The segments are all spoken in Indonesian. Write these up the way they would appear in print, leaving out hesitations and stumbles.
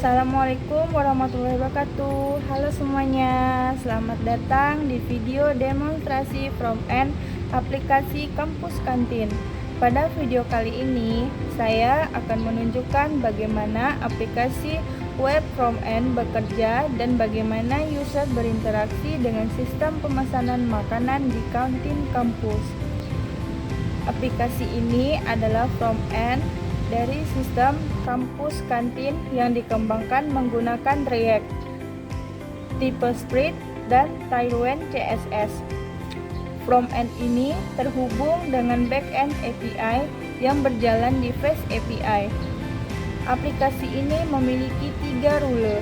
Assalamualaikum warahmatullahi wabarakatuh. Halo semuanya, selamat datang di video demonstrasi front-end aplikasi Kampus Kantin. Pada video kali ini, saya akan menunjukkan bagaimana aplikasi web front-end bekerja dan bagaimana user berinteraksi dengan sistem pemesanan makanan di kantin kampus. Aplikasi ini adalah front-end dari sistem Kampus Kantin yang dikembangkan menggunakan React, TypeScript, dan Tailwind CSS. Front-end ini terhubung dengan back-end API yang berjalan di Fast API. Aplikasi ini memiliki 3 rule.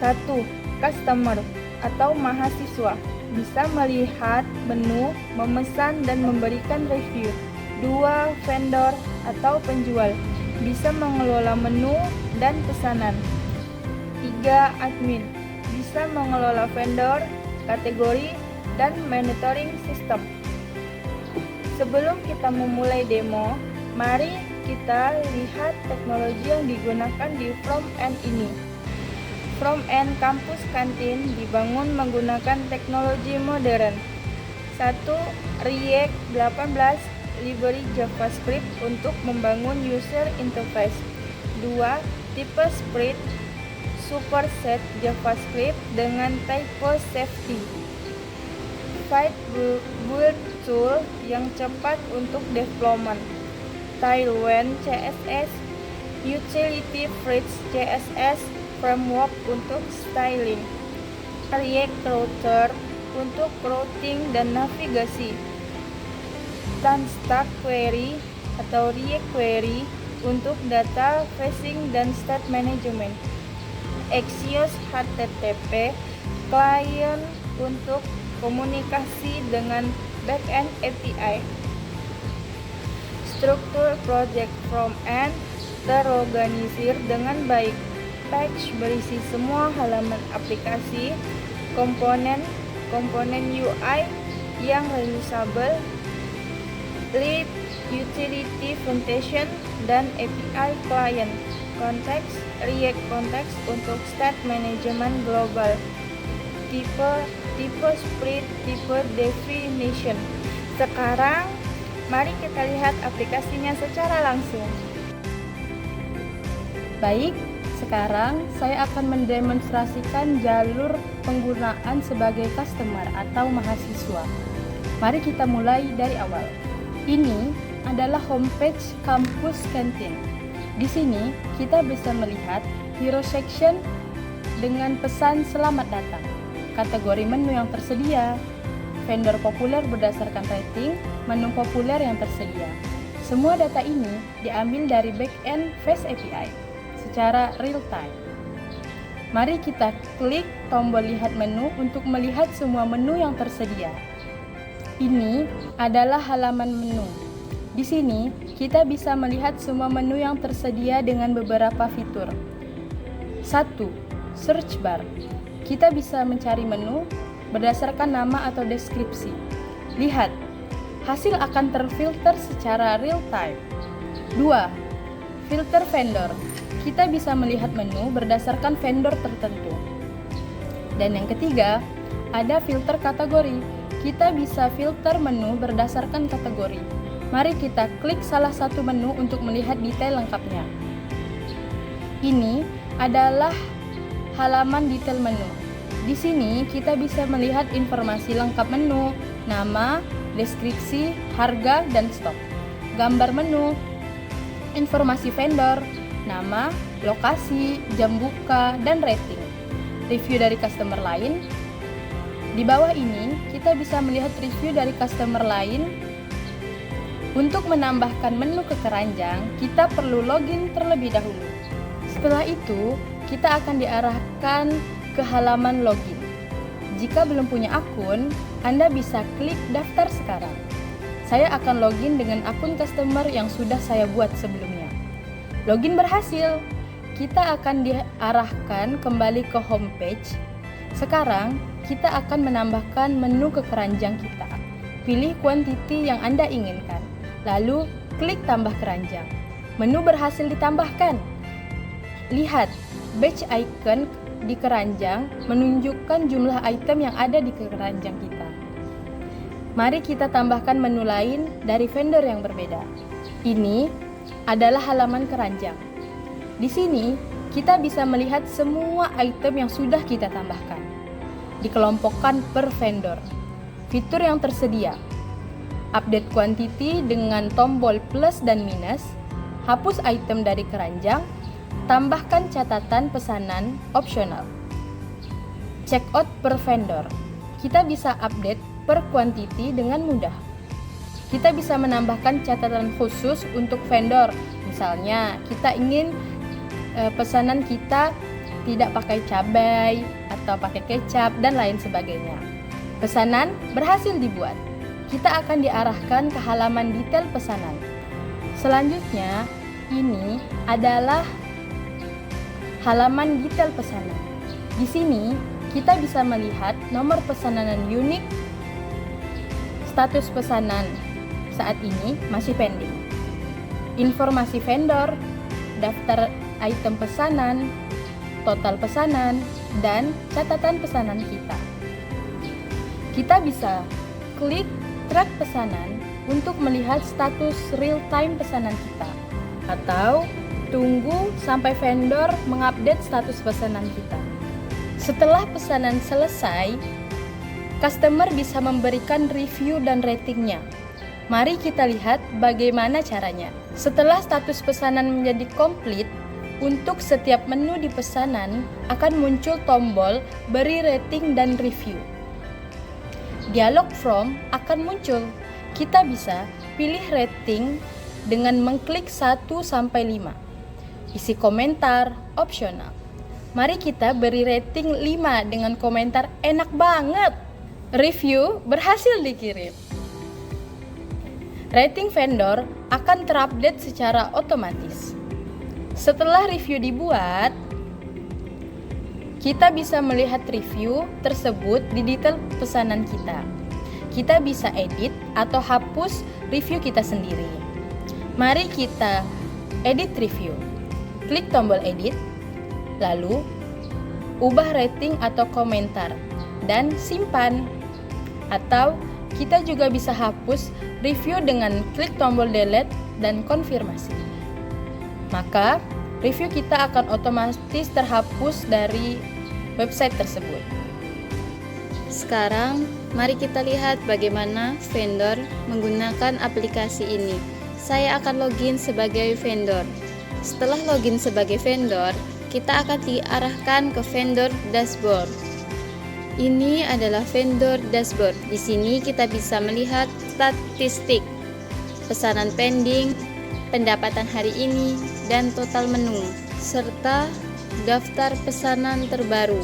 1. Customer atau mahasiswa bisa melihat menu, memesan, dan memberikan review. 2. Vendor atau penjual bisa mengelola menu dan pesanan. 3. Admin bisa mengelola vendor, kategori, dan monitoring sistem. Sebelum kita memulai demo, mari kita lihat teknologi yang digunakan di front-end ini. Front-end Kampus Kantin dibangun menggunakan teknologi modern. 1. React 18 library JavaScript untuk membangun user interface. 2. TypeScript superset JavaScript dengan typo safety. 5. Build tool yang cepat untuk development. Tailwind CSS utility Fritz CSS framework untuk styling. React Router untuk routing dan navigasi. Stack Query atau React Query untuk data fetching dan state management. Axios HTTP client untuk komunikasi dengan backend API. Struktur project front-end terorganisir dengan baik. Page berisi semua halaman aplikasi, komponen UI yang reusable, lib, utility foundation, dan API client. Konteks, React Context untuk state management global. Type split, type definition. Sekarang, mari kita lihat aplikasinya secara langsung. Baik, sekarang saya akan mendemonstrasikan jalur penggunaan sebagai customer atau mahasiswa. Mari kita mulai dari awal. Ini adalah homepage Kampus Kantin. Di sini kita bisa melihat hero section dengan pesan selamat datang, kategori menu yang tersedia, vendor populer berdasarkan rating, menu populer yang tersedia. Semua data ini diambil dari backend Fast API secara real time. Mari kita klik tombol lihat menu untuk melihat semua menu yang tersedia. Ini adalah halaman menu. Di sini, kita bisa melihat semua menu yang tersedia dengan beberapa fitur. 1. Search bar. Kita bisa mencari menu berdasarkan nama atau deskripsi. Lihat, hasil akan terfilter secara real time. 2. Filter vendor. Kita bisa melihat menu berdasarkan vendor tertentu. Dan yang ketiga, ada filter kategori. Kita bisa filter menu berdasarkan kategori. Mari kita klik salah satu menu untuk melihat detail lengkapnya. Ini adalah halaman detail menu. Di sini kita bisa melihat informasi lengkap menu, nama, deskripsi, harga, dan stok. Gambar menu, informasi vendor, nama, lokasi, jam buka, dan rating. Review dari customer lain. Di bawah ini, kita bisa melihat review dari customer lain. Untuk menambahkan menu ke keranjang, kita perlu login terlebih dahulu. Setelah itu, kita akan diarahkan ke halaman login. Jika belum punya akun, Anda bisa klik daftar sekarang. Saya akan login dengan akun customer yang sudah saya buat sebelumnya. Login berhasil. Kita akan diarahkan kembali ke homepage. Sekarang, kita akan menambahkan menu ke keranjang kita. Pilih kuantiti yang Anda inginkan, lalu klik tambah keranjang. Menu berhasil ditambahkan. lihat batch icon di keranjang menunjukkan jumlah item yang ada di keranjang kita. Mari kita tambahkan menu lain dari vendor yang berbeda. Ini adalah halaman keranjang. Di sini kita bisa melihat semua item yang sudah kita tambahkan. Dikelompokkan per vendor. Fitur yang tersedia: update quantity dengan tombol plus dan minus, hapus item dari keranjang, tambahkan catatan pesanan opsional. Checkout per vendor. Kita bisa update per quantity dengan mudah. Kita bisa menambahkan catatan khusus untuk vendor. Misalnya, kita ingin pesanan kita tidak pakai cabai atau pakai kecap dan lain sebagainya. Pesanan berhasil dibuat. Kita akan diarahkan ke halaman detail pesanan. Selanjutnya, ini adalah halaman detail pesanan. Di sini, kita bisa melihat nomor pesanan unik, status pesanan saat ini masih pending, informasi vendor, daftar item pesanan, total pesanan, dan catatan pesanan kita. Kita bisa klik track pesanan untuk melihat status real-time pesanan kita, atau tunggu sampai vendor mengupdate status pesanan kita. Setelah pesanan selesai, customer bisa memberikan review dan ratingnya. Mari kita lihat bagaimana caranya. Setelah status pesanan menjadi komplit, untuk setiap menu di pesanan akan muncul tombol beri rating dan review. Dialog from akan muncul. Kita bisa pilih rating dengan mengklik 1-5. Isi komentar opsional. Mari kita beri rating 5 dengan komentar enak banget. Review berhasil dikirim. Rating vendor akan terupdate secara otomatis. Setelah review dibuat, kita bisa melihat review tersebut di detail pesanan kita. Kita bisa edit atau hapus review kita sendiri. Mari kita edit review. Klik tombol edit, lalu ubah rating atau komentar, dan simpan. Atau kita juga bisa hapus review dengan klik tombol delete dan konfirmasi. Maka review kita akan otomatis terhapus dari website tersebut. Sekarang mari kita lihat bagaimana vendor menggunakan aplikasi ini. Saya akan login sebagai vendor. Setelah login sebagai vendor, kita akan diarahkan ke vendor dashboard. Ini adalah vendor dashboard. Di sini kita bisa melihat statistik, pesanan pending, pendapatan hari ini, dan total menu, serta daftar pesanan terbaru.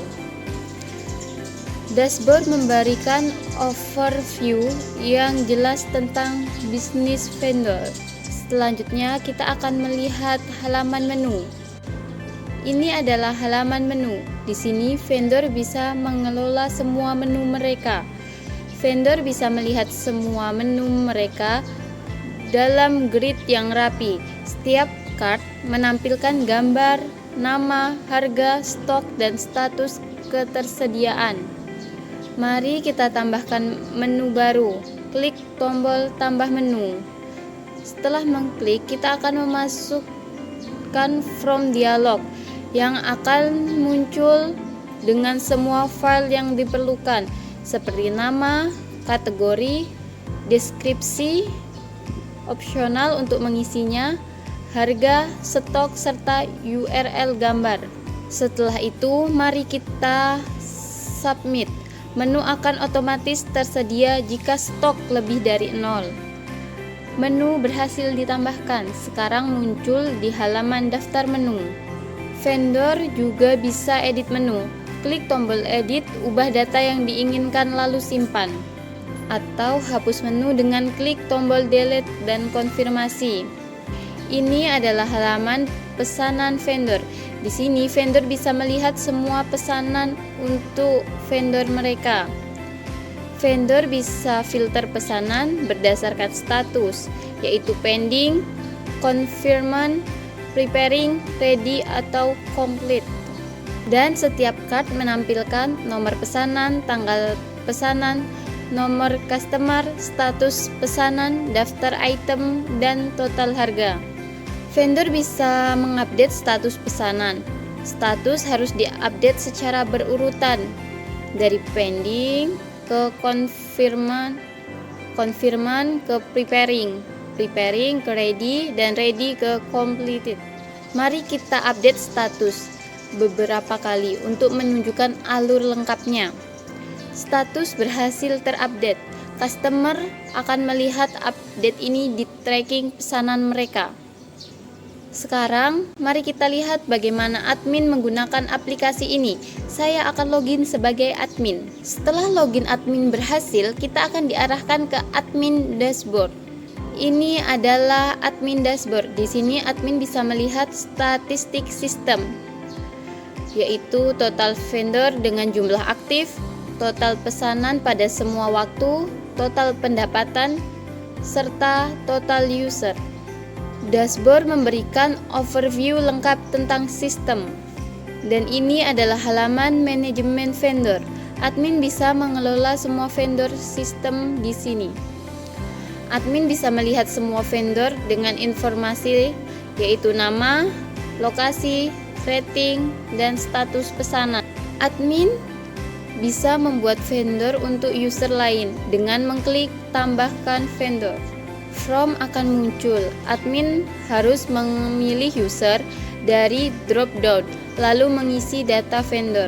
Dashboard memberikan overview yang jelas tentang bisnis vendor. Selanjutnya kita akan melihat halaman menu. Ini adalah halaman menu. Di sini vendor bisa mengelola semua menu mereka. Vendor bisa melihat semua menu mereka dalam grid yang rapi. Setiap card menampilkan gambar, nama, harga, stok, dan status ketersediaan. Mari kita tambahkan menu baru. Klik tombol tambah menu. Setelah mengklik, kita akan memasukkan from dialog yang akan muncul dengan semua file yang diperlukan, seperti nama, kategori, deskripsi, opsional untuk mengisinya, harga, stok, serta URL gambar. Setelah itu, mari kita submit. Menu akan otomatis tersedia jika stok lebih dari 0. Menu berhasil ditambahkan. Sekarang muncul di halaman daftar menu. Vendor juga bisa edit menu. Klik tombol edit, ubah data yang diinginkan lalu simpan. Atau hapus menu dengan klik tombol delete dan konfirmasi. Ini adalah halaman pesanan vendor. Di sini vendor bisa melihat semua pesanan untuk vendor mereka. Vendor bisa filter pesanan berdasarkan status, yaitu pending, confirmation, preparing, ready, atau complete. Dan setiap card menampilkan nomor pesanan, tanggal pesanan, nomor customer, status pesanan, daftar item, dan total harga. Vendor bisa mengupdate status pesanan. Status harus diupdate secara berurutan dari pending ke konfirman ke preparing ke ready, dan ready ke completed. Mari kita update status beberapa kali untuk menunjukkan alur lengkapnya. Status berhasil terupdate. Customer akan melihat update ini di tracking pesanan mereka. Sekarang, mari kita lihat bagaimana admin menggunakan aplikasi ini. Saya akan login sebagai admin. Setelah login admin berhasil, kita akan diarahkan ke admin dashboard. Ini adalah admin dashboard. Di sini admin bisa melihat statistik sistem, yaitu total vendor dengan jumlah aktif, total pesanan pada semua waktu, total pendapatan, serta total user. Dashboard memberikan overview lengkap tentang sistem. Dan ini adalah halaman manajemen vendor. Admin bisa mengelola semua vendor sistem di sini. Admin bisa melihat semua vendor dengan informasi yaitu nama, lokasi, rating, dan status pesanan. Admin bisa membuat vendor untuk user lain dengan mengklik tambahkan vendor. From akan muncul. Admin harus memilih user dari drop down, lalu mengisi data vendor.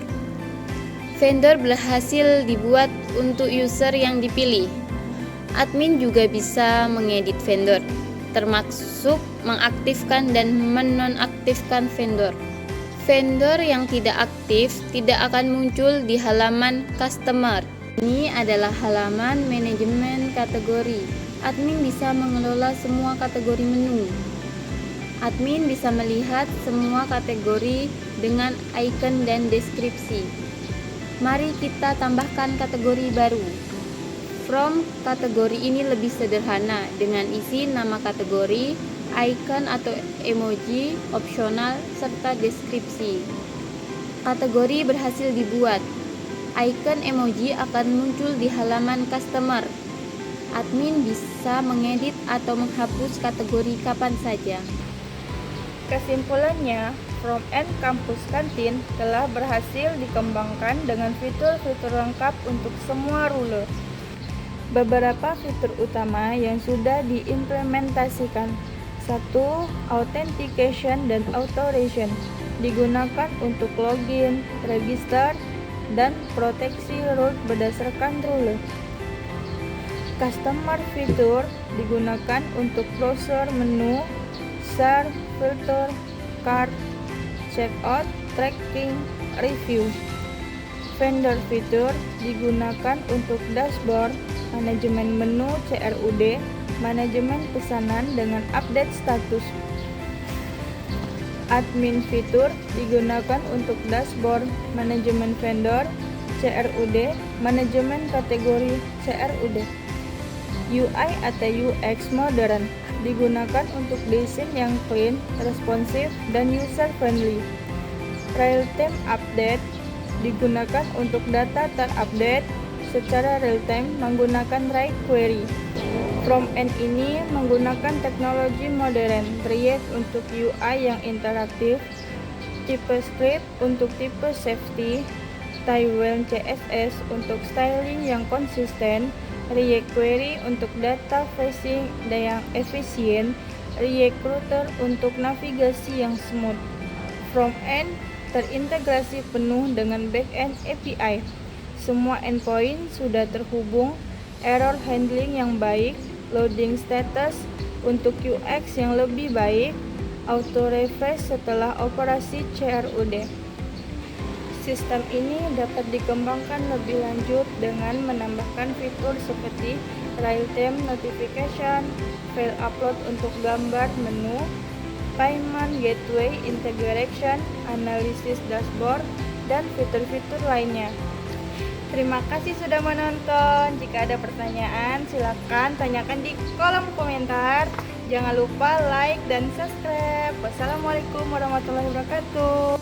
Vendor berhasil dibuat untuk user yang dipilih. Admin juga bisa mengedit vendor, termasuk mengaktifkan dan menonaktifkan vendor. Vendor yang tidak aktif tidak akan muncul di halaman customer. Ini adalah halaman manajemen kategori. Admin bisa mengelola semua kategori menu. Admin bisa melihat semua kategori dengan icon dan deskripsi. Mari kita tambahkan kategori baru. From kategori ini lebih sederhana dengan isi nama kategori, icon atau emoji opsional, serta deskripsi. Kategori berhasil dibuat. Icon emoji akan muncul di halaman customer. Admin bisa mengedit atau menghapus kategori kapan saja. Kesimpulannya, From and Campus Kantin telah berhasil dikembangkan dengan fitur-fitur lengkap untuk semua ruler. Beberapa fitur utama yang sudah diimplementasikan. 1. Authentication dan Authorization digunakan untuk login, register, dan proteksi root berdasarkan ruler. Customer fitur digunakan untuk browser menu, share, filter, cart, checkout, tracking, review. Vendor fitur digunakan untuk dashboard, manajemen menu CRUD, manajemen pesanan dengan update status. Admin fitur digunakan untuk dashboard, manajemen vendor, CRUD, manajemen kategori CRUD. UI atau UX modern digunakan untuk desain yang clean, responsif, dan user-friendly. Real-time update digunakan untuk data terupdate secara real-time menggunakan write query. From end ini menggunakan teknologi modern, React untuk UI yang interaktif, TypeScript untuk tipe safety, Tailwind CSS untuk styling yang konsisten, React Query untuk data fetching yang efisien, React Router untuk navigasi yang smooth. Front-end terintegrasi penuh dengan back-end API. Semua endpoint sudah terhubung, error handling yang baik, loading status untuk UX yang lebih baik, auto refresh setelah operasi CRUD. Sistem ini dapat dikembangkan lebih lanjut dengan menambahkan fitur seperti real-time notification, file upload untuk gambar menu, payment gateway integration, analisis dashboard, dan fitur-fitur lainnya. Terima kasih sudah menonton. Jika ada pertanyaan, silakan tanyakan di kolom komentar. Jangan lupa like dan subscribe. Wassalamualaikum warahmatullahi wabarakatuh.